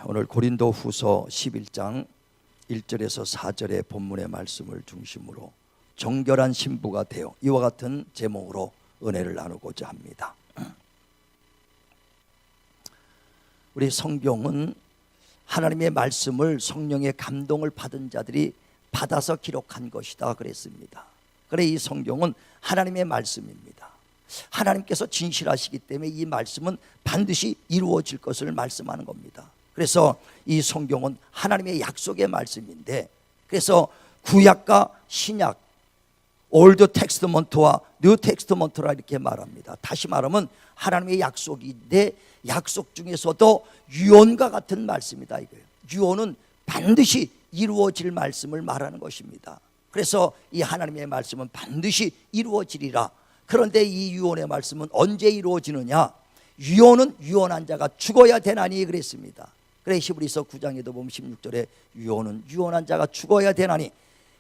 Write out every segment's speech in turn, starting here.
오늘 고린도후서 11장 1절에서 4절의 본문의 말씀을 중심으로 정결한 신부가 되어 이와 같은 제목으로 은혜를 나누고자 합니다. 우리 성경은 하나님의 말씀을 성령의 감동을 받은 자들이 받아서 기록한 것이다 그랬습니다. 그래 이 성경은 하나님의 말씀입니다. 하나님께서 진실하시기 때문에 이 말씀은 반드시 이루어질 것을 말씀하는 겁니다. 그래서 이 성경은 하나님의 약속의 말씀인데, 그래서 구약과 신약, 올드 텍스트먼트와 뉴 텍스트먼트라 이렇게 말합니다. 다시 말하면 하나님의 약속인데 약속 중에서도 유언과 같은 말씀이다 이거예요. 유언은 반드시 이루어질 말씀을 말하는 것입니다. 그래서 이 하나님의 말씀은 반드시 이루어지리라. 그런데 이 유언의 말씀은 언제 이루어지느냐? 유언은 유언한 자가 죽어야 되나니 그랬습니다. 그래 히브리서 9장에도 보면 16절에 유언은 유언한 자가 죽어야 되나니,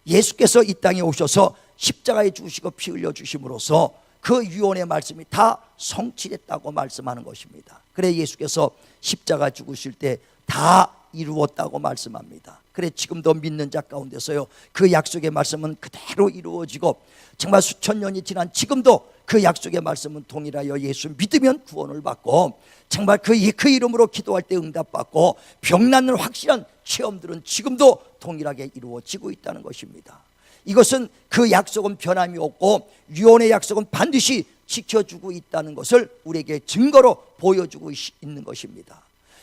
예수께서 이 땅에 오셔서 십자가에 죽으시고 피 흘려 주심으로써 그 유언의 말씀이 다 성취됐다고 말씀하는 것입니다. 그래 예수께서 십자가 죽으실 때 다 이루었다고 말씀합니다. 그래 지금도 믿는 자 가운데서요 그 약속의 말씀은 그대로 이루어지고, 정말 수천 년이 지난 지금도 그 약속의 말씀은 동일하여 예수 믿으면 구원을 받고, 정말 그 이름으로 기도할 때 응답받고, 병 낫는 확실한 체험들은 지금도 동일하게 이루어지고 있다는 것입니다. 이것은 그 약속은 변함이 없고 유언의 약속은 반드시 지켜주고 있다는 것을 우리에게 증거로 보여주고 있는 것입니다.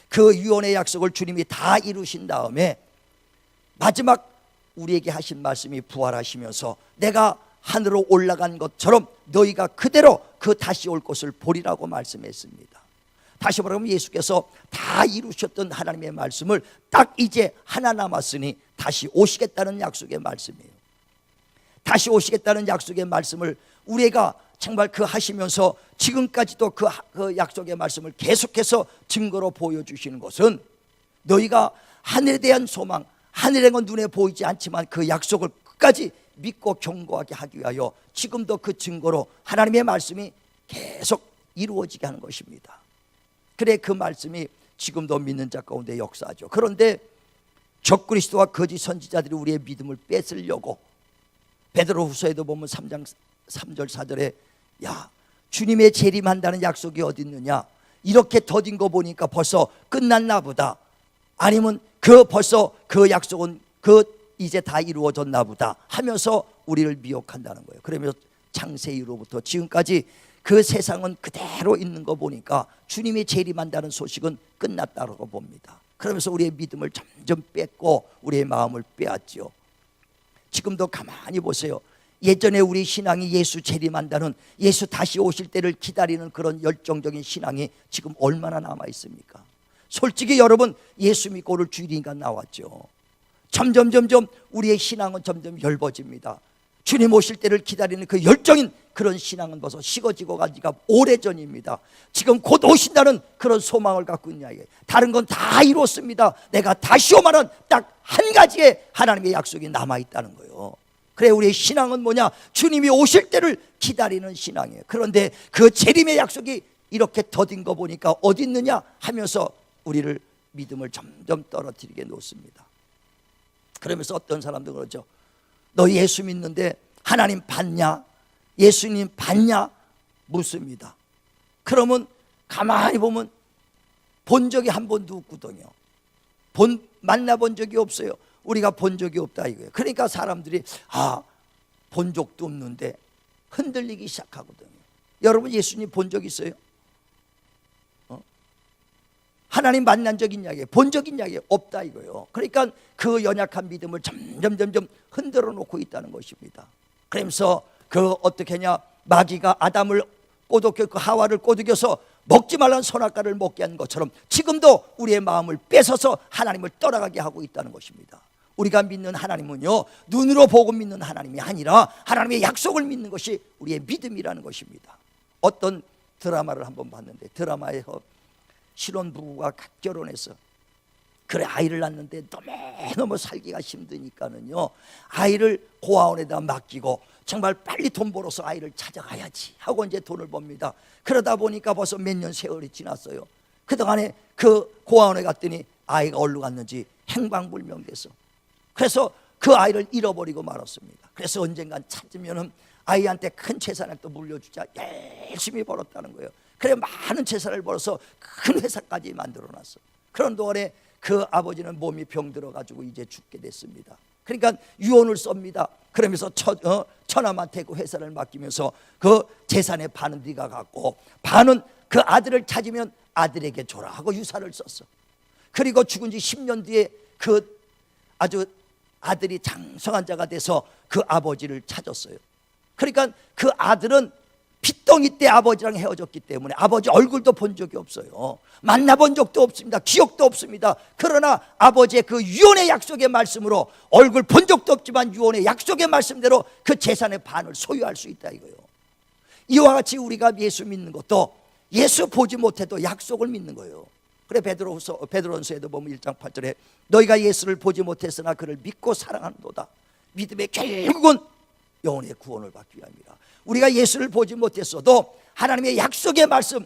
그 유언의 약속을 주님이 다 이루신 다음에 마지막 우리에게 하신 말씀이 부활하시면서 내가 하늘로 올라간 것처럼 너희가 그대로 그 다시 올 것을 보리라고 말씀했습니다. 다시 말하면 예수께서 다 이루셨던 하나님의 말씀을 딱 이제 하나 남았으니 다시 오시겠다는 약속의 말씀이에요. 다시 오시겠다는 약속의 말씀을 우리가 정말 그 하시면서 지금까지도 그 약속의 말씀을 계속해서 증거로 보여주시는 것은, 너희가 하늘에 대한 소망, 하늘의 건 눈에 보이지 않지만 그 약속을 끝까지 믿고 견고하게 하기 위하여 지금도 그 증거로 하나님의 말씀이 계속 이루어지게 하는 것입니다. 그래 그 말씀이 지금도 믿는 자 가운데 역사하죠. 그런데 적그리스도와 거짓 선지자들이 우리의 믿음을 뺏으려고, 베드로후서에도 보면 3장 3절 4절에 야 주님의 재림한다는 약속이 어디 있느냐, 이렇게 더딘 거 보니까 벌써 끝났나 보다, 아니면 벌써 그 약속은 이제 다 이루어졌나 보다 하면서 우리를 미혹한다는 거예요. 그러면서 창세기로부터 지금까지 그 세상은 그대로 있는 거 보니까 주님이 재림한다는 소식은 끝났다고 봅니다. 그러면서 우리의 믿음을 점점 뺏고 우리의 마음을 빼앗죠. 지금도 가만히 보세요. 예전에 우리 신앙이 예수 재림한다는, 예수 다시 오실 때를 기다리는 그런 열정적인 신앙이 지금 얼마나 남아 있습니까? 솔직히 여러분, 예수 믿고 오늘 주일이니까 나왔죠. 점점 우리의 신앙은 점점 엷어집니다. 주님 오실 때를 기다리는 그 열정인 그런 신앙은 벌써 식어지고 가지가 오래전입니다. 지금 곧 오신다는 그런 소망을 갖고 있냐, 이게 다른 건 다 이뤘습니다. 내가 다시 오면은 딱 한 가지의 하나님의 약속이 남아 있다는 거예요. 그래 우리의 신앙은 뭐냐? 주님이 오실 때를 기다리는 신앙이에요. 그런데 그 재림의 약속이 이렇게 더딘 거 보니까 어디 있느냐 하면서 우리를 믿음을 점점 떨어뜨리게 놓습니다. 그러면서 어떤 사람도 그러죠. 너 예수 믿는데 하나님 봤냐? 예수님 봤냐? 묻습니다. 그러면 가만히 보면 본 적이 한 번도 없거든요. 만나본 적이 없어요. 우리가 본 적이 없다 이거예요. 그러니까 사람들이 본 적도 없는데 흔들리기 시작하거든요. 여러분 예수님 본 적 있어요? 하나님 만난 적 있냐? 본 적 있냐? 없다 이거예요. 그러니까 그 연약한 믿음을 점점 흔들어 놓고 있다는 것입니다. 그러면서 어떻게 하냐? 마귀가 아담을 꼬드겨 하와를 꼬드겨서 먹지 말라는 선악과를 먹게 한 것처럼 지금도 우리의 마음을 뺏어서 하나님을 떠나가게 하고 있다는 것입니다. 우리가 믿는 하나님은요 눈으로 보고 믿는 하나님이 아니라 하나님의 약속을 믿는 것이 우리의 믿음이라는 것입니다. 어떤 드라마를 한번 봤는데, 드라마에서 신혼부부가 갓 결혼해서 그래 아이를 낳는데 너무 살기가 힘드니까는요 아이를 고아원에다 맡기고 정말 빨리 돈 벌어서 아이를 찾아가야지 하고 이제 돈을 법니다. 그러다 보니까 벌써 몇 년 세월이 지났어요. 그동안에 그 고아원에 갔더니 아이가 어디로 갔는지 행방불명돼서, 그래서 그 아이를 잃어버리고 말았습니다. 그래서 언젠간 찾으면은 아이한테 큰 재산을 또 물려주자 열심히 벌었다는 거예요. 그래 많은 재산을 벌어서 큰 회사까지 만들어놨어. 그런 동안에 그 아버지는 몸이 병들어가지고 이제 죽게 됐습니다. 그러니까 유언을 썹니다. 그러면서 처남한테 그 회사를 맡기면서 그 재산의 반은 네가 갖고 반은 그 아들을 찾으면 아들에게 줘라 하고 유사를 썼어. 그리고 죽은 지 10년 뒤에 그 아주 아들이 장성한 자가 돼서 그 아버지를 찾았어요. 그러니까 그 아들은 핏덩이 때 아버지랑 헤어졌기 때문에 아버지 얼굴도 본 적이 없어요. 만나본 적도 없습니다. 기억도 없습니다. 그러나 아버지의 그 유언의 약속의 말씀으로 얼굴 본 적도 없지만 유언의 약속의 말씀대로 그 재산의 반을 소유할 수 있다 이거예요. 이와 같이 우리가 예수 믿는 것도 예수 보지 못해도 약속을 믿는 거예요. 그래 베드로전서에도 보면 1장 8절에 너희가 예수를 보지 못했으나 그를 믿고 사랑하는도다. 믿음의 결국은 영혼의 구원을 받기 위함이라. 우리가 예수를 보지 못했어도 하나님의 약속의 말씀,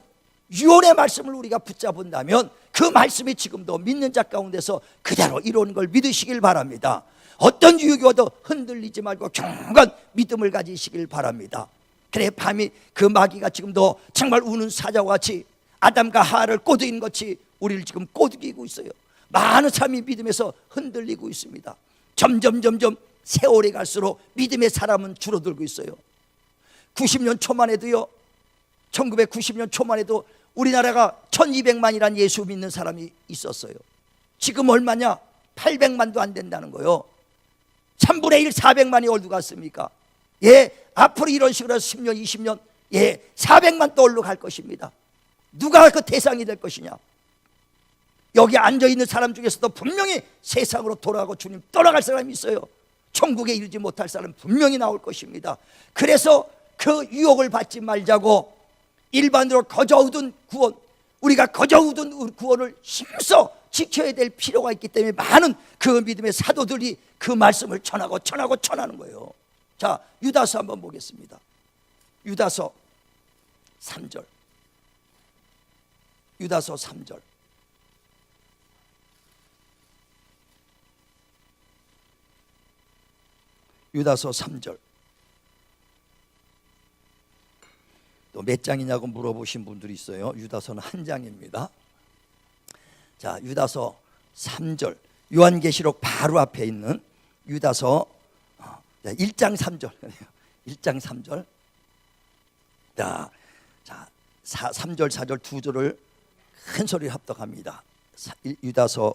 유언의 말씀을 우리가 붙잡은다면 그 말씀이 지금도 믿는 자 가운데서 그대로 이루는 걸 믿으시길 바랍니다. 어떤 유혹이 와도 흔들리지 말고 경건한 믿음을 가지시길 바랍니다. 그래 밤이 그 마귀가 지금도 정말 우는 사자와 같이 아담과 하와를 꼬드긴 것이 우리를 지금 꼬드기고 있어요. 많은 사람이 믿음에서 흔들리고 있습니다. 점점 세월이 갈수록 믿음의 사람은 줄어들고 있어요. 90년 초만 해도요, 1990년 초만 해도 우리나라가 1200만이란 예수 믿는 사람이 있었어요. 지금 얼마냐? 800만도 안 된다는 거예요. 3분의 1 400만이 어디로 갔습니까? 앞으로 이런 식으로 10년 20년 400만 또 어디로 갈 것입니다. 누가 그 대상이 될 것이냐? 여기 앉아있는 사람 중에서도 분명히 세상으로 돌아가고 주님 떠나갈 사람이 있어요. 천국에 이르지 못할 사람 분명히 나올 것입니다. 그래서 그 유혹을 받지 말자고 일반으로 거저 얻은 구원, 우리가 거저 얻은 구원을 힘써 지켜야 될 필요가 있기 때문에 많은 그 믿음의 사도들이 그 말씀을 전하는 거예요. 자, 유다서 한번 보겠습니다. 유다서 3절. 유다서 3절. 유다서 3절. 또 몇 장이냐고 물어보신 분들이 있어요. 유다서는 한 장입니다. 자, 유다서 3절. 요한계시록 바로 앞에 있는 유다서 1장 3절. 1장 3절. 자, 3절 4절 두 절을 큰 소리로 합독합니다. 유다서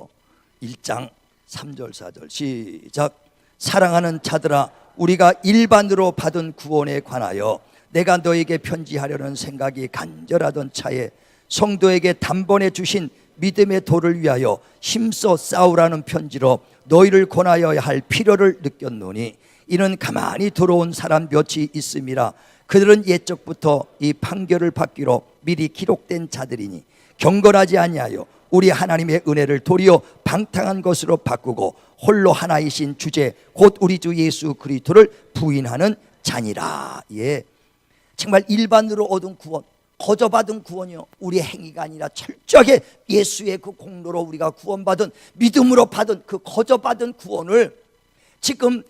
1장 3절 4절 시작. 사랑하는 자들아, 우리가 일반으로 받은 구원에 관하여 내가 너에게 편지하려는 생각이 간절하던 차에 성도에게 단번에 주신 믿음의 도를 위하여 힘써 싸우라는 편지로 너희를 권하여야 할 필요를 느꼈노니 이는 가만히 들어온 사람 몇이 있음이라. 그들은 옛적부터 이 판결을 받기로 미리 기록된 자들이니 경건하지 아니하여 우리 하나님의 은혜를 도리어 방탕한 것으로 바꾸고 홀로 하나이신 주제 곧 우리 주 예수 그리스도를 부인하는 자니라. 정말 일반으로 얻은 구원, 거저 받은 구원이요, 우리의 행위가 아니라 철저하게 예수의 그 공로로 우리가 구원받은, 믿음으로 받은 그 거저 받은 구원을 지금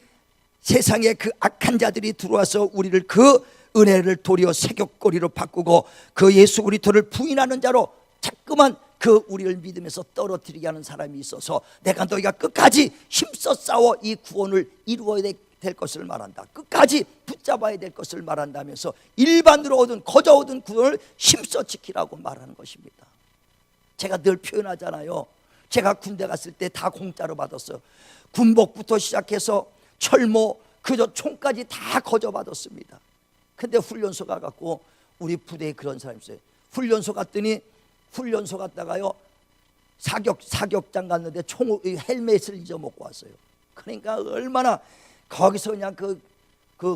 세상에 그 악한 자들이 들어와서 우리를 그 은혜를 도리어 세격거리로 바꾸고 그 예수 그리스도를 부인하는 자로 자꾸만 그 우리를 믿음에서 떨어뜨리게 하는 사람이 있어서 내가 너희가 끝까지 힘써 싸워 이 구원을 이루어야 될 것을 말한다. 끝까지 붙잡아야 될 것을 말한다면서 일반으로 얻은 거저 얻은 구원을 힘써 지키라고 말하는 것입니다. 제가 늘 표현하잖아요. 제가 군대 갔을 때 다 공짜로 받았어요. 군복부터 시작해서 철모 그저 총까지 다 거저 받았습니다. 근데 훈련소 가갖고 우리 부대에 그런 사람이 있어요. 훈련소 갔더니 훈련소 갔다가요 사격장 갔는데 헬멧을 잊어먹고 왔어요. 그러니까 얼마나 거기서 그냥 그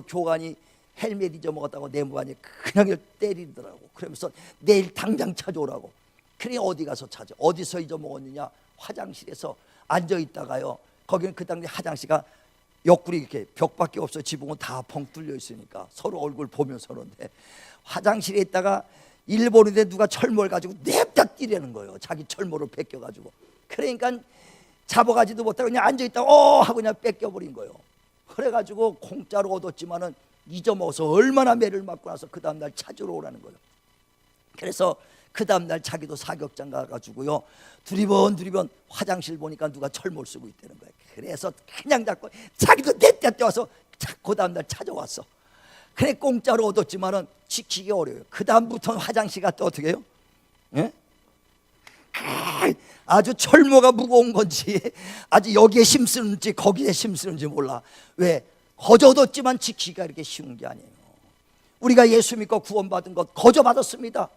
교관이 헬멧 잊어먹었다고 내 무반이 그냥 때리더라고. 그러면서 내일 당장 찾아오라고. 그래 어디 가서 찾아? 어디서 잊어먹었느냐? 화장실에서 앉아있다가요, 거기는 그 당시 화장실가 옆구리 이렇게 벽밖에 없어. 지붕은 다 펑 뚫려 있으니까 서로 얼굴 보면서 그러는데 화장실에 있다가 일본인데 누가 철모를 가지고 냅다 뛰려는 거예요. 자기 철모를 베껴가지고. 그러니까 잡아가지도 못하고 그냥 앉아있다가 하고 그냥 뺏겨버린 거예요. 그래가지고 공짜로 얻었지만은 잊어먹어서 얼마나 매를 맞고 나서 그 다음날 찾으러 오라는 거예요. 그래서 그 다음날 자기도 사격장 가가지고요, 두리번 화장실 보니까 누가 철모를 쓰고 있다는 거예요. 그래서 그냥 잡고 자기도 떼떼 와서 그 다음날 찾아왔어. 그래 공짜로 얻었지만은 지키기 어려워요. 그 다음부터는 화장실 갔다 어떻게 해요? 예? 아주 철모가 무거운 건지 아주 여기에 힘쓰는지 거기에 힘쓰는지 몰라. 왜? 거저 얻었지만 지키기가 이렇게 쉬운 게 아니에요. 우리가 예수 믿고 구원받은 것 거저 받았습니다.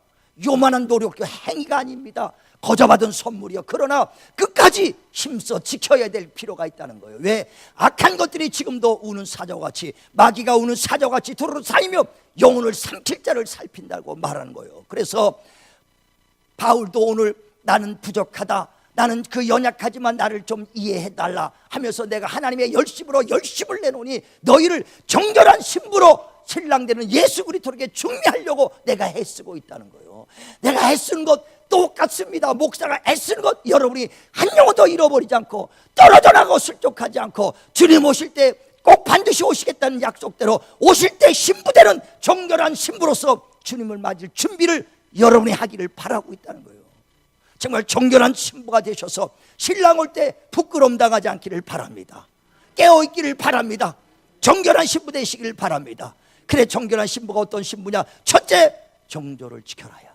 요만한 노력과 행위가 아닙니다. 거저 받은 선물이요. 그러나 끝까지 힘써 지켜야 될 필요가 있다는 거예요. 왜? 악한 것들이 지금도 우는 사자같이, 마귀가 우는 사자같이 두루루 쌓이며 영혼을 삼킬 자를 살핀다고 말하는 거예요. 그래서 바울도 오늘 나는 부족하다, 나는 그 연약하지만 나를 좀 이해해달라 하면서 내가 하나님의 열심으로 열심을 내놓으니 너희를 정결한 신부로 신랑되는 예수 그리스도에게 중매하려고 내가 애쓰고 있다는 거예요. 내가 애쓰는 것 똑같습니다. 목사가 애쓰는 것, 여러분이 한 영혼도 잃어버리지 않고 떨어져 나가고 슬쩍하지 않고 주님 오실 때 꼭 반드시 오시겠다는 약속대로 오실 때 신부되는 정결한 신부로서 주님을 맞을 준비를 여러분이 하기를 바라고 있다는 거예요. 정말 정결한 신부가 되셔서 신랑 올 때 부끄러움 당하지 않기를 바랍니다. 깨어있기를 바랍니다. 정결한 신부 되시기를 바랍니다. 그래, 정결한 신부가 어떤 신부냐? 첫째, 정조를 지켜라야.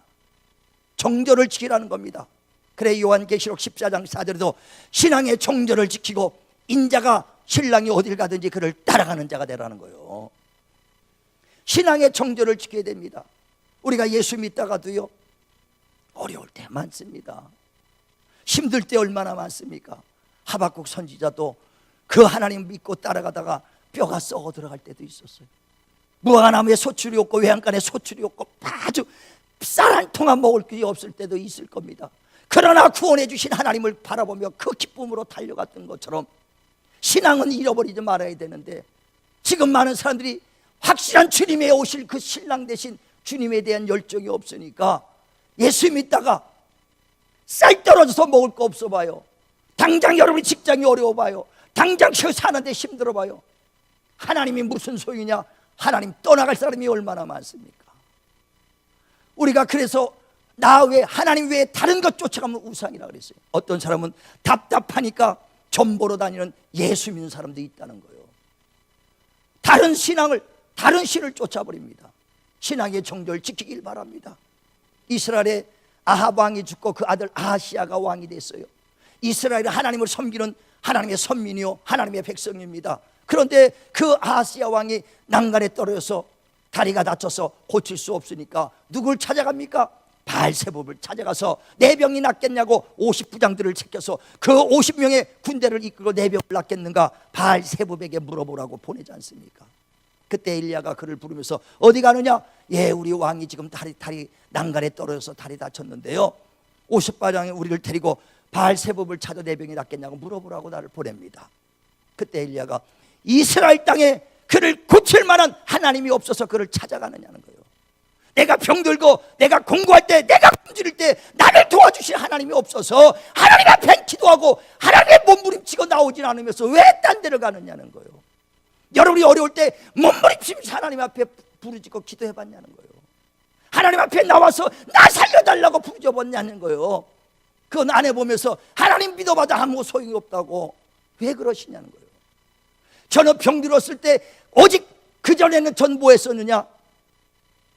정조를 지키라는 겁니다. 그래, 요한계시록 14장 4절에도 신앙의 정조를 지키고 인자가 신랑이 어딜 가든지 그를 따라가는 자가 되라는 거예요. 신앙의 정조를 지켜야 됩니다. 우리가 예수 믿다가도요, 어려울 때 많습니다. 힘들 때 얼마나 많습니까? 하박국 선지자도 그 하나님 믿고 따라가다가 뼈가 썩어 들어갈 때도 있었어요. 무화과나무에 소출이 없고 외양간에 소출이 없고 아주 쌀 한 통만 먹을 게 없을 때도 있을 겁니다. 그러나 구원해 주신 하나님을 바라보며 그 기쁨으로 달려갔던 것처럼 신앙은 잃어버리지 말아야 되는데, 지금 많은 사람들이 확실한 주님의 오실 그 신랑 대신 주님에 대한 열정이 없으니까 예수 믿다가 쌀 떨어져서 먹을 거 없어 봐요. 당장 여러분이 직장이 어려워 봐요. 당장 사는데 힘들어 봐요. 하나님이 무슨 소용이냐? 하나님 떠나갈 사람이 얼마나 많습니까? 우리가 그래서 나 외에, 하나님 외에 다른 것 쫓아가면 우상이라 그랬어요. 어떤 사람은 답답하니까 점 보러 다니는 예수 믿는 사람도 있다는 거예요. 다른 신앙을, 다른 신을 쫓아버립니다. 신앙의 정조를 지키길 바랍니다. 이스라엘의 아합 왕이 죽고 그 아들 아하시야가 왕이 됐어요. 이스라엘은 하나님을 섬기는 하나님의 선민이요 하나님의 백성입니다. 그런데 그 아하시야 왕이 난간에 떨어져서 다리가 다쳐서 고칠 수 없으니까 누굴 찾아갑니까? 바알세붑을 찾아가서 내 병이 낫겠냐고 50부장들을 챙겨서 그 50명의 군대를 이끌고 내 병을 낫겠는가 바알세붑에게 물어보라고 보내지 않습니까? 그때 엘리야가 그를 부르면서 어디 가느냐? 예, 우리 왕이 지금 다리 난간에 떨어져서 다리 다쳤는데요, 50부장이 우리를 데리고 바알세붑을 찾아 내 병이 낫겠냐고 물어보라고 나를 보냅니다. 그때 엘리야가 이스라엘 땅에 그를 고칠 만한 하나님이 없어서 그를 찾아가느냐는 거예요. 내가 병들고 내가 공부할 때, 내가 굶주릴 때 나를 도와주실 하나님이 없어서 하나님 앞에 기도하고 하나님의 몸부림치고 나오진 않으면서 왜 딴 데를 가느냐는 거예요. 여러분이 어려울 때 몸부림치면서 하나님 앞에 부르짖고 기도해봤냐는 거예요. 하나님 앞에 나와서 나 살려달라고 부르짖어봤냐는 거예요. 그건 안 해보면서 하나님 믿어봐도 아무 소용이 없다고 왜 그러시냐는 거예요. 저는 병들었을 때 오직 그전에는 전 뭐 했었느냐?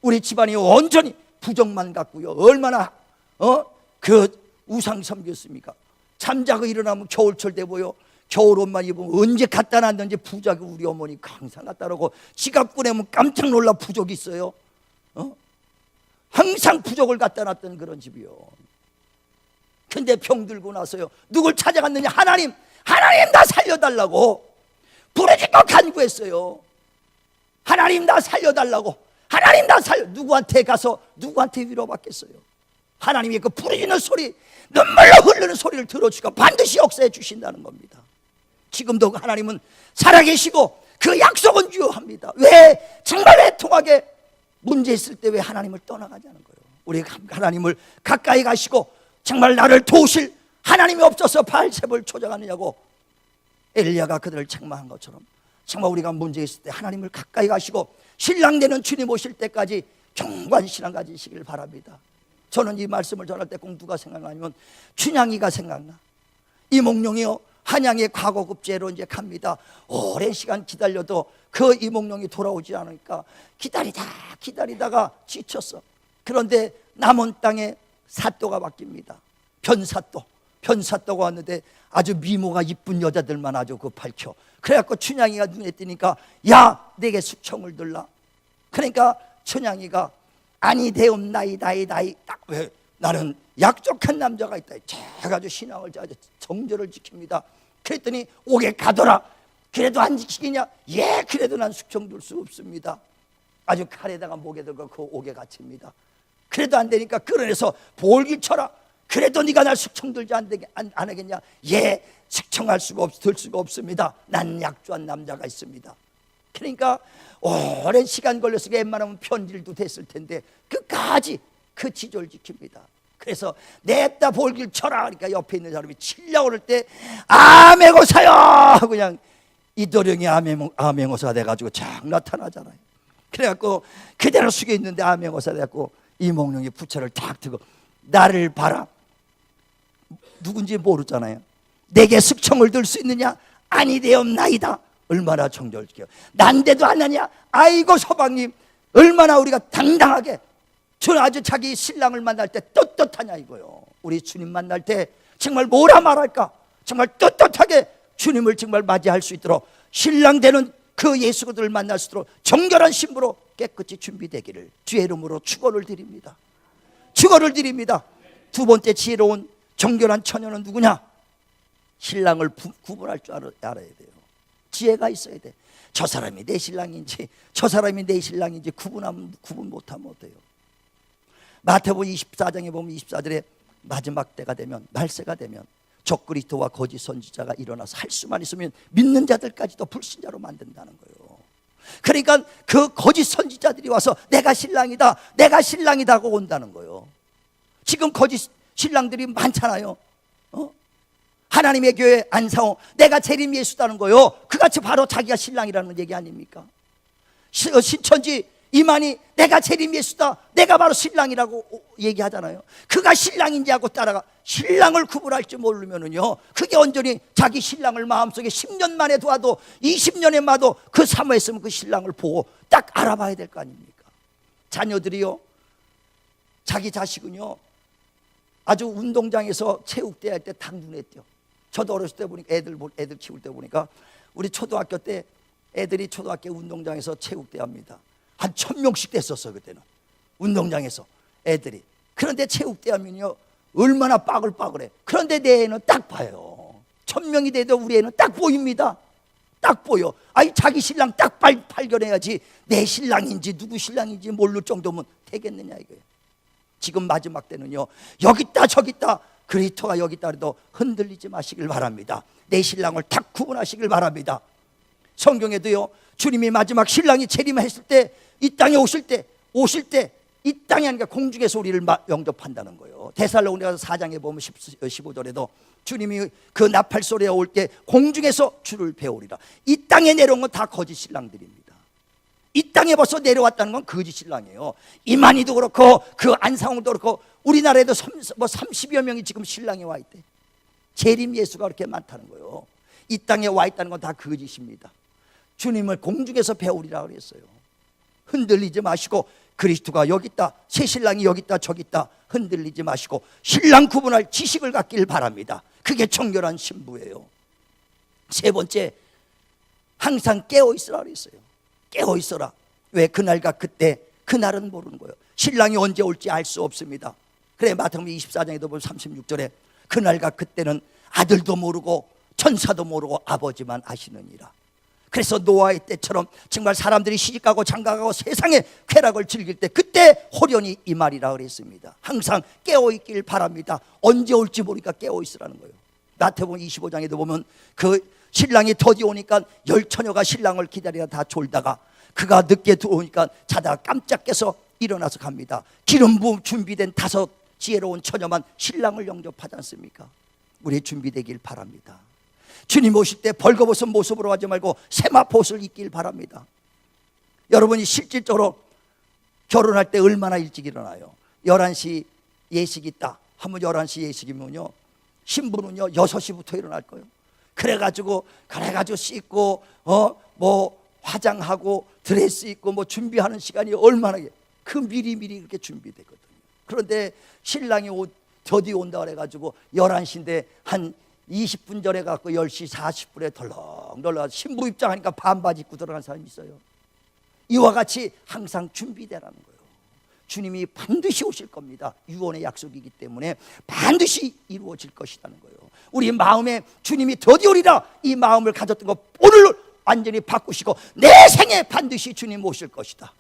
우리 집안이 온전히 부정만 갖고요, 얼마나 그 우상 섬겼습니까? 잠자고 일어나면 겨울철 되고요, 겨울 옷만 입으면 언제 갖다 놨는지 부적이 우리 어머니 항상 갖다 놓고 지갑 꺼내면 깜짝 놀라 부적이 있어요. 항상 부적을 갖다 놨던 그런 집이요. 근데 병들고 나서요, 누굴 찾아갔느냐? 하나님 나 살려달라고 부르짖고 간구했어요. 하나님 나 살려달라고, 하나님 나 살려. 누구한테 가서 누구한테 위로받겠어요? 하나님의 그 부르짖는 소리, 눈물로 흐르는 소리를 들어주고 반드시 역사해 주신다는 겁니다. 지금도 하나님은 살아계시고 그 약속은 유효합니다. 왜 정말 애통하게 문제 있을 때 왜 하나님을 떠나가자는 거예요? 우리 하나님을 가까이 가시고 정말 나를 도우실 하나님이 없어서 바알세불을 초장하느냐고 엘리야가 그들을 책망한 것처럼 정말 우리가 문제 있을 때 하나님을 가까이 가시고 신랑 되는 주님 오실 때까지 경건한 신앙 가지시길 바랍니다. 저는 이 말씀을 전할 때 꼭 누가 생각나냐면 춘향이가 생각나. 이몽룡이요, 한양의 과거급제로 이제 갑니다. 오랜 시간 기다려도 그 이몽룡이 돌아오지 않으니까 기다리다가 지쳤어. 그런데 남은 땅에 사또가 바뀝니다. 변사또가 왔는데 아주 미모가 이쁜 여자들만 아주 그 밝혀. 그래갖고 춘향이가 눈에 띄니까 야, 내게 숙청을 들라. 그러니까 춘향이가 아니 되옵나이다. 왜? 나는 약속한 남자가 있다. 제가 아주 신앙을 아주 정절을 지킵니다. 그랬더니 옥에 가더라. 그래도 안 지키겠냐? 예, 그래도 난 숙청 둘 수 없습니다. 아주 칼에다가 목에 들고 그 옥에 갇힙니다. 그래도 안 되니까 끌어내서 볼길 쳐라. 그래도 네가 날 숙청 들지 안 하겠냐? 예, 숙청할 수가 들 수가 없습니다. 난 약조한 남자가 있습니다. 그러니까 오랜 시간 걸려서 웬만하면 편질도 됐을 텐데 끝까지 그 지조를 지킵니다. 그래서 냅다 볼길 쳐라. 그러니까 옆에 있는 사람이 치려고 그럴 때 아메고사요! 그냥 이도령이 아메고사가 돼가지고 쫙 나타나잖아요. 그래갖고 그대로 숙여 있는데 아메고사 돼갖고 이몽룡이 부채를 탁 들고 나를 봐라. 누군지 모르잖아요. 내게 숙청을 들 수 있느냐? 아니 되옵나이다. 얼마나 정절지켜. 난데도 안 하냐? 아이고 서방님, 얼마나 우리가 당당하게 저는 아주 자기 신랑을 만날 때 떳떳하냐 이거요. 우리 주님 만날 때 정말 뭐라 말할까? 정말 떳떳하게 주님을 정말 맞이할 수 있도록 신랑 되는 그 예수들을 만날 수 있도록 정결한 신부로 깨끗이 준비되기를 주의 이름으로 축원을 드립니다. 축원을 드립니다. 두 번째 지혜로운 정결한 처녀는 누구냐? 신랑을 구분할 줄 알아야 돼요. 지혜가 있어야 돼. 저 사람이 내 신랑인지 저 사람이 내 신랑인지 구분 못하면 어때요? 마태복음 24장에 보면 24절에 마지막 때가 되면 말세가 되면 적그리스도와 거짓 선지자가 일어나서 할 수만 있으면 믿는 자들까지도 불신자로 만든다는 거예요. 그러니까 그 거짓 선지자들이 와서 내가 신랑이다 하고 온다는 거예요. 지금 거짓 신랑들이 많잖아요. 하나님의 교회 안상호 내가 재림 예수다는 거요. 그같이 바로 자기가 신랑이라는 얘기 아닙니까? 신천지 이만희 내가 재림 예수다, 내가 바로 신랑이라고 얘기하잖아요. 그가 신랑인지 하고 따라가 신랑을 구분할 줄 모르면은요, 그게 온전히 자기 신랑을 마음속에 10년 만에 도와도 20년에 마도 그 사모했으면 그 신랑을 보고 딱 알아봐야 될 거 아닙니까? 자녀들이요, 자기 자식은요 아주 운동장에서 체육대회 할 때 딱 눈에 띄어. 저도 어렸을 때 보니까 애들 키울 때 보니까 우리 초등학교 때 애들이 초등학교 운동장에서 체육대회 합니다. 한 1000명씩 됐었어 그때는 운동장에서 애들이. 그런데 체육대회 하면요 얼마나 빠글빠글해. 그런데 내 애는 딱 봐요. 1000명이 돼도 우리 애는 딱 보입니다. 딱 보여. 아니 자기 신랑 딱 발견해야지 내 신랑인지 누구 신랑인지 모를 정도면 되겠느냐 이거예요. 지금 마지막 때는요 여기 있다 저기 있다 그리스도가 여기 있다 해도 흔들리지 마시길 바랍니다. 내 신랑을 딱 구분하시길 바랍니다. 성경에도요 주님이 마지막 신랑이 재림했을 때 이 땅에 오실 때 이 땅이 아니라 공중에서 우리를 영접한다는 거예요. 데살로니가서 4장에 보면 15절에도 주님이 그 나팔 소리에 올 때 공중에서 주를 배우리라. 이 땅에 내려온 건 다 거짓 신랑들입니다. 이 땅에 벌써 내려왔다는 건 거짓 신랑이에요. 이만희도 그렇고 그 안상홍도 그렇고 우리나라에도 30여 명이 지금 신랑이 와 있대. 재림 예수가 그렇게 많다는 거예요. 이 땅에 와 있다는 건 다 거짓입니다. 주님을 공중에서 배우리라 그랬어요. 흔들리지 마시고 그리스도가 여기 있다, 새 신랑이 여기 있다 저기 있다 흔들리지 마시고 신랑 구분할 지식을 갖길 바랍니다. 그게 정결한 신부예요. 세 번째, 항상 깨어있으라 그랬어요. 깨어있어라. 왜? 그날과 그때, 그날은 모르는 거예요. 신랑이 언제 올지 알 수 없습니다. 그래 마태복음 24장에도 보면 36절에 그날과 그때는 아들도 모르고 천사도 모르고 아버지만 아시느니라. 그래서 노아의 때처럼 정말 사람들이 시집가고 장가가고 세상의 쾌락을 즐길 때 그때 호련히 이 말이라 그랬습니다. 항상 깨어있길 바랍니다. 언제 올지 모르니까 깨어있으라는 거예요. 마태복음 25장에도 보면 그 신랑이 더디 오니까 10처녀가 신랑을 기다리다 다 졸다가 그가 늦게 들어오니까 자다가 깜짝 깨서 일어나서 갑니다. 기름 부음 준비된 5 지혜로운 처녀만 신랑을 영접하지 않습니까? 우리 준비되길 바랍니다. 주님 오실 때 벌거벗은 모습으로 가지 말고 세마포옷을 입길 바랍니다. 여러분이 실질적으로 결혼할 때 얼마나 일찍 일어나요? 11시 예식 있다 하면 11시 예식이면요, 신부는요 6시부터 일어날 거예요. 그래가지고 씻고 뭐 화장하고 드레스 입고 뭐 준비하는 시간이 얼마나 그 미리미리 그렇게 준비되거든요. 그런데 신랑이 더디 온다 그래가지고 11시인데 한 20분 전에 갖고 10시 40분에 덜렁덜렁 신부 입장하니까 반바지 입고 들어간 사람이 있어요. 이와 같이 항상 준비되라는 거예요. 주님이 반드시 오실 겁니다. 유언의 약속이기 때문에 반드시 이루어질 것이라는 거예요. 우리 마음에 주님이 더디 오리라 이 마음을 가졌던 거 오늘 완전히 바꾸시고 내 생에 반드시 주님 오실 것이다.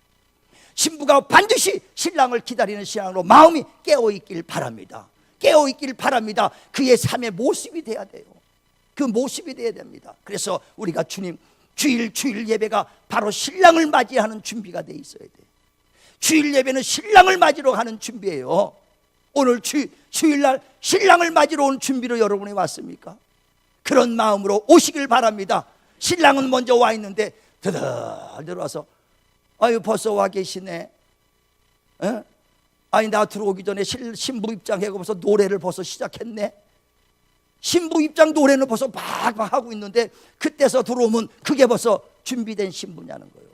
신부가 반드시 신랑을 기다리는 신앙으로 마음이 깨어있길 바랍니다. 깨어있길 바랍니다. 그의 삶의 모습이 돼야 돼요. 그 모습이 돼야 됩니다. 그래서 우리가 주님 주일 예배가 바로 신랑을 맞이하는 준비가 돼 있어야 돼요. 주일 예배는 신랑을 맞이러 가는 준비예요. 오늘 주일날 신랑을 맞이러 온 준비로 여러분이 왔습니까? 그런 마음으로 오시길 바랍니다. 신랑은 먼저 와 있는데 드들 들어와서 아유 벌써 와 계시네. 에? 아니 나 들어오기 전에 신부 입장하고 벌써 노래를 벌써 시작했네. 신부 입장 노래는 벌써 막 하고 있는데 그때서 들어오면 그게 벌써 준비된 신부냐는 거예요.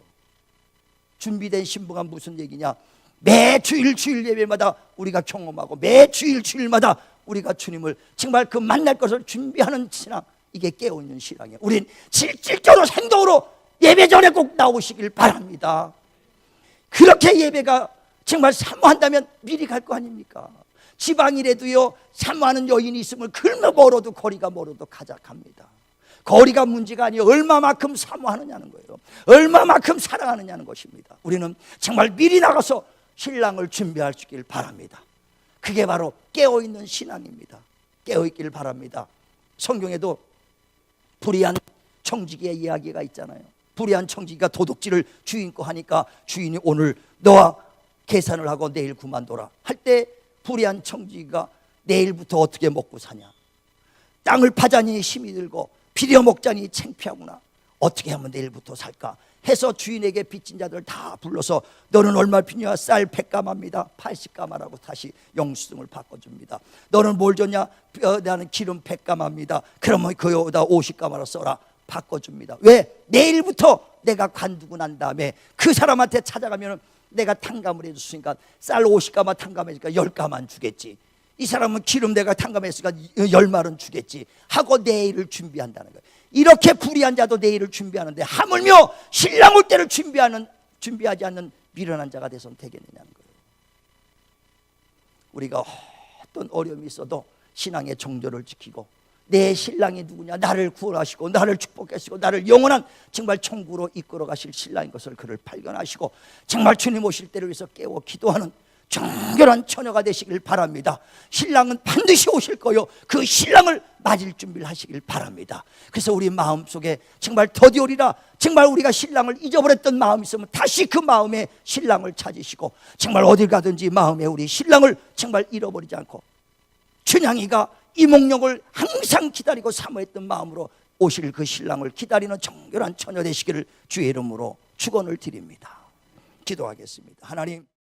준비된 신부가 무슨 얘기냐? 매 주일 예배마다 우리가 경험하고 매 주일마다 우리가 주님을 정말 그 만날 것을 준비하는 신앙, 이게 깨어있는 신앙이에요. 우린 실질적으로 행동으로 예배 전에 꼭 나오시길 바랍니다. 그렇게 예배가 정말 사모한다면 미리 갈 거 아닙니까? 지방이라도요 사모하는 여인이 있으면 글며 멀어도 거리가 멀어도 갑니다. 거리가 문제가 아니에요. 얼마만큼 사모하느냐는 거예요. 얼마만큼 사랑하느냐는 것입니다. 우리는 정말 미리 나가서 신랑을 준비하시길 바랍니다. 그게 바로 깨어있는 신앙입니다. 깨어있길 바랍니다. 성경에도 불의한 청지기의 이야기가 있잖아요. 불의한 청지기가 도둑질을 주인 거 하니까 주인이 오늘 너와 계산을 하고 내일 그만둬라 할 때 불의한 청지기가 내일부터 어떻게 먹고 사냐, 땅을 파자니 힘이 들고 비려먹자니 창피하구나, 어떻게 하면 내일부터 살까 해서 주인에게 빚진 자들 다 불러서 너는 얼마 빚냐? 쌀 100가마입니다 80가마라고 다시 영수증을 바꿔줍니다. 너는 뭘 줬냐? 나는 기름 100가마입니다 그러면 그거다 50가마로 써라. 바꿔줍니다. 왜? 내일부터 내가 관두고 난 다음에 그 사람한테 찾아가면 내가 탕감을 해줬으니까 쌀 50가마 탕감해주니까 10가마는 주겠지. 이 사람은 기름 내가 탕감했으니까 10말은 주겠지 하고 내일을 준비한다는 거예요. 이렇게 불의한 자도 내일을 준비하는데 하물며 신랑 올 때를 준비하지 않는 미련한 자가 돼서는 되겠느냐는 거예요. 우리가 어떤 어려움이 있어도 신앙의 정절을 지키고 내 신랑이 누구냐, 나를 구원하시고 나를 축복하시고 나를 영원한 정말 천국으로 이끌어 가실 신랑인 것을 그를 발견하시고 정말 주님 오실 때를 위해서 깨워 기도하는 정결한 처녀가 되시길 바랍니다. 신랑은 반드시 오실 거요. 그 신랑을 맞을 준비를 하시길 바랍니다. 그래서 우리 마음속에 정말 더디 오리라, 정말 우리가 신랑을 잊어버렸던 마음이 있으면 다시 그 마음에 신랑을 찾으시고 정말 어딜 가든지 마음에 우리 신랑을 정말 잃어버리지 않고 춘향이가 이몽룡을 항상 기다리고 사모했던 마음으로 오실 그 신랑을 기다리는 정결한 처녀 되시기를 주의 이름으로 축원을 드립니다. 기도하겠습니다. 하나님,